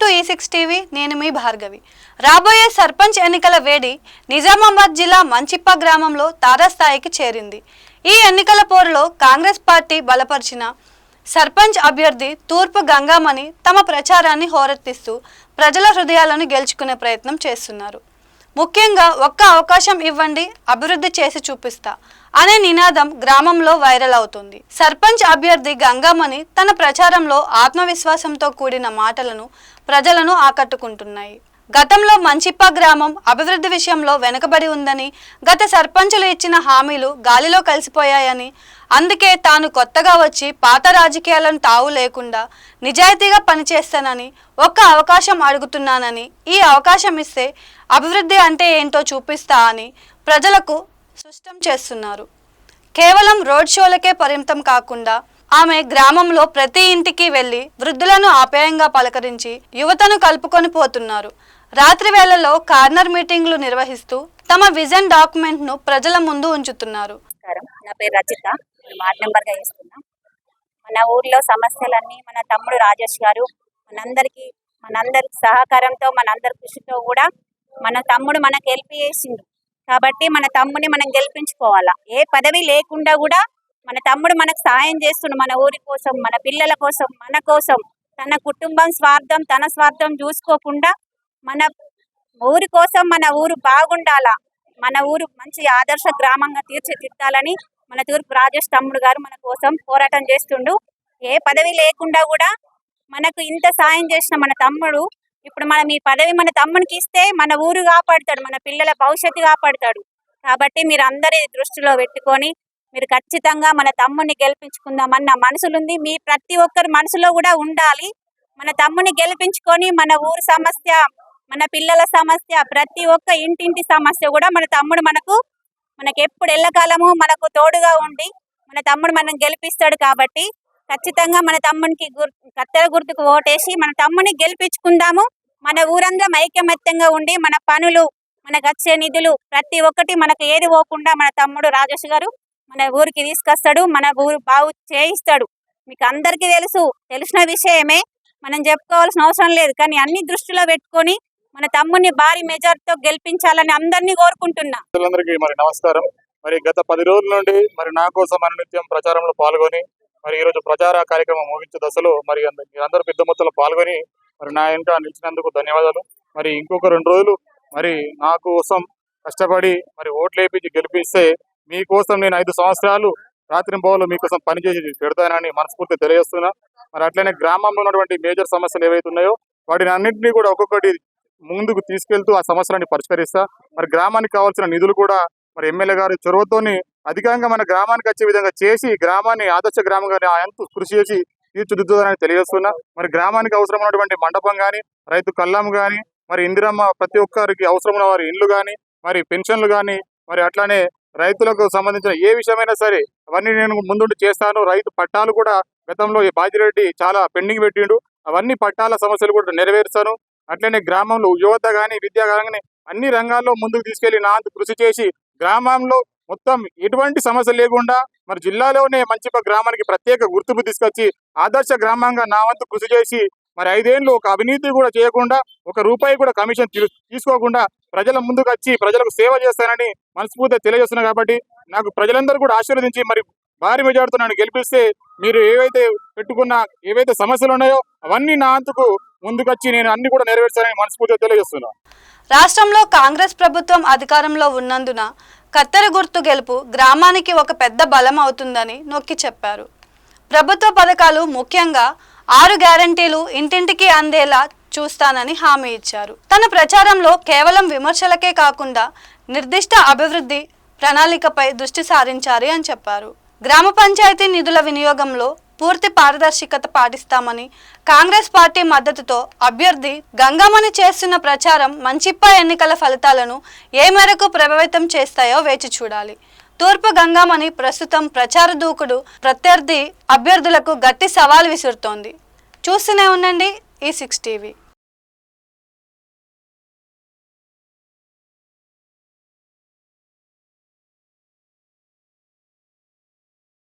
To E6 TV. నేను మీ భార్గవి. రాబోయే సర్పంచ్ ఎన్నికల వేడి నిజామాబాద్ జిల్లా మంచిప్ప గ్రామంలో తారాస్థాయికి చేరింది. ఈ ఎన్నికల పోరులో కాంగ్రెస్ పార్టీ బలపరిచిన సర్పంచ్ అభ్యర్థి తూర్పు గంగామణి తమ ప్రచారాన్ని హోరెత్తిస్తూ ప్రజల హృదయాలను గెలుచుకునే ప్రయత్నం చేస్తున్నారు. ముఖ్యంగా ఒక్క అవకాశం ఇవ్వండి, అభివృద్ధి చేసి చూపిస్తా అనే నినాదం గ్రామంలో వైరల్ అవుతుంది. సర్పంచ్ అభ్యర్థి గంగామణి తన ప్రచారంలో ఆత్మవిశ్వాసంతో కూడిన మాటలను ప్రజలను ఆకట్టుకుంటున్నాయి. గతంలో మంచిప్ప గ్రామం అభివృద్ధి విషయంలో వెనుకబడి ఉందని, గత సర్పంచులు ఇచ్చిన హామీలు గాలిలో కలిసిపోయాయని, అందుకే తాను కొత్తగా వచ్చి పాత రాజకీయాలను తావు లేకుండా నిజాయితీగా పనిచేస్తానని ఒక్క అవకాశం అడుగుతున్నానని, ఈ అవకాశం ఇస్తే అభివృద్ధి అంటే ఏంటో చూపిస్తా అని ప్రజలకు స్పష్టం చేస్తున్నారు. కేవలం రోడ్ షోలకే పరిమితం కాకుండా ఆమె గ్రామంలో ప్రతి ఇంటికి వెళ్లి వృద్ధులను ఆప్యాయంగా పలకరించి యువతను కలుపుకొని పోతున్నారు. రాత్రి వేళల్లో కార్నర్ మీటింగ్లు నిర్వహిస్తూ తమ విజన్ డాక్యుమెంట్ ను ప్రజల ముందు ఉంచుతున్నారు. నా పేరు రచిత, వార్డ్ మెంబర్ గా చేస్తున్నా. మన ఊర్లో సమస్యలన్నీ మన తమ్ముడు రాజేష్ గారు మనందరి సహకారంతో మనందరి కృషితో కూడా మన తమ్ముడు మనకు హెల్ప్ చేసిండు. కాబట్టి మన తమ్ముడిని మనం గెలిపించుకోవాలా. ఏ పదవి లేకుండా కూడా మన తమ్ముడు మనకు సహాయం చేస్తుండు. మన ఊరి కోసం, మన పిల్లల కోసం, మన కోసం, తన కుటుంబం స్వార్థం తన స్వార్థం చూసుకోకుండా మన ఊరి కోసం, మన ఊరు బాగుండాలా, మన ఊరు మంచి ఆదర్శ గ్రామంగా తీర్చిదిద్దాలని మన తూర్పు రాజేష్ తమ్ముడు గారు మన కోసం పోరాటం చేస్తుండు. ఏ పదవి లేకుండా కూడా మనకు ఇంత సాయం చేసిన మన తమ్ముడు ఇప్పుడు మనం ఈ పదవి మన తమ్మునికి ఇస్తే మన ఊరు కాపాడుతాడు, మన పిల్లల భవిష్యత్తు కాపాడుతాడు. కాబట్టి మీరు అందరి దృష్టిలో పెట్టుకొని మీరు ఖచ్చితంగా మన తమ్ముని గెలిపించుకుందామన్న మనసులుంది. మీ ప్రతి ఒక్కరి మనసులో కూడా ఉండాలి. మన తమ్ముని గెలిపించుకొని మన ఊరు సమస్య, మన పిల్లల సమస్య, ప్రతి ఒక్క ఇంటింటి సమస్య కూడా మన తమ్ముడు మనకు ఎప్పుడు ఎల్లకాలము మనకు తోడుగా ఉండి మన తమ్ముడు మనం గెలిపిస్తాడు. కాబట్టి ఖచ్చితంగా మన తమ్మునికి కత్తెర గుర్తుకు ఓటేసి మన తమ్ముని గెలిపించుకుందాము. మన ఊరందరం ఐకమత్యంగా ఉండి మన పనులు, మనకు వచ్చే నిధులు ప్రతి ఒక్కటి మనకు ఏది పోకుండా మన తమ్ముడు రాజేష్ గారు మన ఊరికి తీసుకొస్తాడు, మన ఊరు బాగు చేయిస్తాడు. మీకు అందరికీ తెలిసిన విషయమే, మనం చెప్పుకోవాల్సిన అవసరం లేదు. కానీ అన్ని దృష్టిలో పెట్టుకొని మన తమ్ముని భారీ మెజార్టీతో గెలిపించాలని అందరినీ కోరుకుంటున్నా. మరి నమస్కారం. మరి గత 10 రోజుల నుండి మరి నా కోసం అనునిత్యం ప్రచారంలో పాల్గొని మరి ఈరోజు ప్రచార కార్యక్రమం ముగించే దశలో మరి మీరందరూ పెద్ద మొత్తంలో పాల్గొని మరి నా వెంట నిలిచినందుకు ధన్యవాదాలు. మరి ఇంకొక 2 రోజులు మరి నా కోసం కష్టపడి మరి ఓట్లు వేయించి గెలిపిస్తే మీకోసం నేను 5 సంవత్సరాలు రాత్రింబవళ్ళు మీకోసం పనిచేసి పెడతానని మనస్ఫూర్తిగా తెలియజేస్తున్నా. మరి అట్లనే గ్రామంలో ఉన్నటువంటి మేజర్ సమస్యలు ఏవైతే ఉన్నాయో వాటిని అన్నింటినీ కూడా ఒక్కొక్కటి ముందుకు తీసుకెళ్తూ ఆ సమస్యలని పరిష్కరిస్తా. మరి గ్రామానికి కావాల్సిన నిధులు కూడా మరి ఎమ్మెల్యే గారి చొరవతోని అధికంగా మన గ్రామానికి వచ్చే విధంగా చేసి గ్రామాన్ని ఆదర్శ గ్రామంగా ఎంతో కృషి చేసి తీర్చిదిద్దుదని తెలియజేస్తున్నా. మరి గ్రామానికి అవసరమైనటువంటి మండపం కానీ, రైతు కల్లం కానీ, మరి ఇందిరమ్మ ప్రతి ఒక్కరికి అవసరమైన వారి ఇల్లు కానీ, మరి పెన్షన్లు కానీ, మరి అట్లానే రైతులకు సంబంధించిన ఏ విషయమైనా సరే అవన్నీ నేను ముందుండి చేస్తాను. రైతు పట్టాలు కూడా గతంలో ఈ బాజిరెడ్డి చాలా పెండింగ్ పెట్టిండు, అవన్నీ పట్టాల సమస్యలు కూడా నెరవేరుస్తాను. అట్లనే గ్రామంలో యువత కానీ, విద్య కానీ అన్ని రంగాల్లో ముందుకు తీసుకెళ్లి నా అంత కృషి చేసి గ్రామంలో మొత్తం ఎటువంటి సమస్య లేకుండా మరి జిల్లాలోనే మంచిప్ప గ్రామానికి ప్రత్యేక గుర్తింపు తీసుకొచ్చి ఆదర్శ గ్రామంగా నా వంతు కృషి చేసి మరి 5 ఏళ్ళు ఒక అవినీతి కూడా చేయకుండా, 1 రూపాయి కూడా కమిషన్ తీసుకోకుండా ప్రజల ముందుకు వచ్చి ప్రజలకు సేవ చేస్తానని మనస్ఫూర్తిగా తెలియజేస్తున్నా. కాబట్టి నాకు ప్రజలందరూ కూడా ఆశీర్వదించి మరి భారీ మెజార్టీతో నన్ను గెలిపిస్తే మీరు ఏవైతే సమస్యలు ఉన్నాయో అవన్నీ నా అంతకు ముందుకొచ్చి నేను అన్ని కూడా నెరవేర్చాలని మనస్ఫూర్తిగా తెలియజేస్తున్నా. రాష్ట్రంలో కాంగ్రెస్ ప్రభుత్వం అధికారంలో ఉన్నందున కత్తెర గుర్తు గెలుపు గ్రామానికి ఒక పెద్ద బలం అవుతుందని నొక్కి చెప్పారు. ప్రభుత్వ పథకాలు ముఖ్యంగా 6 గ్యారంటీలు ఇంటింటికి అందేలా చూస్తానని హామీ ఇచ్చారు. తన ప్రచారంలో కేవలం విమర్శలకే కాకుండా నిర్దిష్ట అభివృద్ధి ప్రణాళికపై దృష్టి సారించారు అని చెప్పారు. గ్రామ పంచాయతీ నిధుల వినియోగంలో పూర్తి పారదర్శకత పాటిస్తామని, కాంగ్రెస్ పార్టీ మద్దతుతో అభ్యర్థి గంగామణి చేస్తున్న ప్రచారం మంచిప్ప ఎన్నికల ఫలితాలను ఏ మేరకు ప్రభావితం చేస్తాయో వేచి చూడాలి. తూర్పు గంగామణి ప్రస్తుతం ప్రచార దూకుడు ప్రత్యర్థి అభ్యర్థులకు గట్టి సవాల్ విసురుతోంది. చూస్తూనే ఉండండి E6 టీవీ.